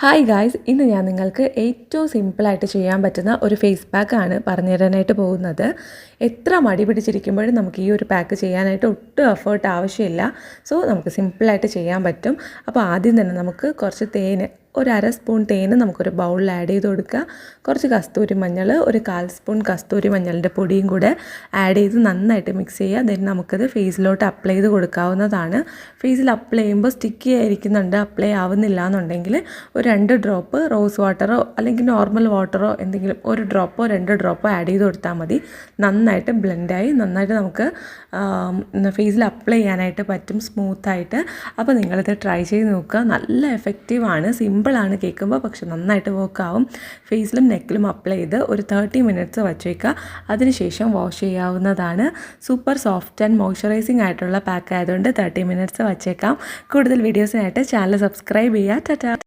Hi guys, ഇന്ന് ഞാൻ നിങ്ങൾക്ക് ഏറ്റവും സിമ്പിളായിട്ട് ചെയ്യാൻ പറ്റുന്ന ഒരു ഫേസ് പാക്കാണ് പറഞ്ഞു തരാനായിട്ട് പോകുന്നത്. എത്ര മടി പിടിച്ചിരിക്കുമ്പോഴും നമുക്ക് ഈ ഒരു പാക്ക് ചെയ്യാനായിട്ട് ഒട്ടും എഫേർട്ട് ആവശ്യമില്ല. സോ നമുക്ക് സിമ്പിളായിട്ട് ചെയ്യാൻ പറ്റും. അപ്പോൾ ആദ്യം തന്നെ നമുക്ക് കുറച്ച് തേന്, ഒരു അര സ്പൂൺ തേന് നമുക്കൊരു ബൗളിൽ ആഡ് ചെയ്ത് കൊടുക്കുക. കുറച്ച് കസ്തൂരി മഞ്ഞൾ, ഒരു 1/4 സ്പൂൺ കസ്തൂരി മഞ്ഞളിൻ്റെ പൊടിയും കൂടെ ആഡ് ചെയ്ത് നന്നായിട്ട് മിക്സ് ചെയ്യുക. ദെൻ നമുക്കത് ഫേസിലോട്ട് അപ്ലൈ ചെയ്ത് കൊടുക്കാവുന്നതാണ്. ഫേസിൽ അപ്ലൈ ചെയ്യുമ്പോൾ സ്റ്റിക്കി ആയിരിക്കുന്നുണ്ട്, അപ്ലൈ ആവുന്നില്ല എന്നുണ്ടെങ്കിൽ ഒരു 2 ഡ്രോപ്പ് റോസ് വാട്ടറോ അല്ലെങ്കിൽ നോർമൽ വാട്ടറോ എന്തെങ്കിലും ഒരു ഡ്രോപ്പോ 2 ഡ്രോപ്പോ ആഡ് ചെയ്ത് കൊടുത്താൽ മതി. നന്നായിട്ട് ബ്ലെൻഡായി നന്നായിട്ട് നമുക്ക് ഫേസിൽ അപ്ലൈ ചെയ്യാനായിട്ട് പറ്റും, സ്മൂത്തായിട്ട്. അപ്പോൾ നിങ്ങളിത് ട്രൈ ചെയ്ത് നോക്കുക. നല്ല എഫക്റ്റീവാണ്, സിമ്പിളാണ് കേൾക്കുമ്പോൾ, പക്ഷെ നന്നായിട്ട് വർക്കാവും. ഫേസിലും നെക്കിലും അപ്ലൈ ചെയ്ത് ഒരു 30 മിനിറ്റ്സ് വച്ചേക്കുക. അതിനുശേഷം വാഷ് ചെയ്യാവുന്നതാണ്. സൂപ്പർ സോഫ്റ്റ് ആൻഡ് മോയ്സ്ചറൈസിങ് ആയിട്ടുള്ള പാക്ക് ആയതുകൊണ്ട് 30 മിനിറ്റ്സ് വച്ചേക്കാം. കൂടുതൽ വീഡിയോസിനായിട്ട് ചാനൽ സബ്സ്ക്രൈബ് ചെയ്യുക. ടാറ്റാ.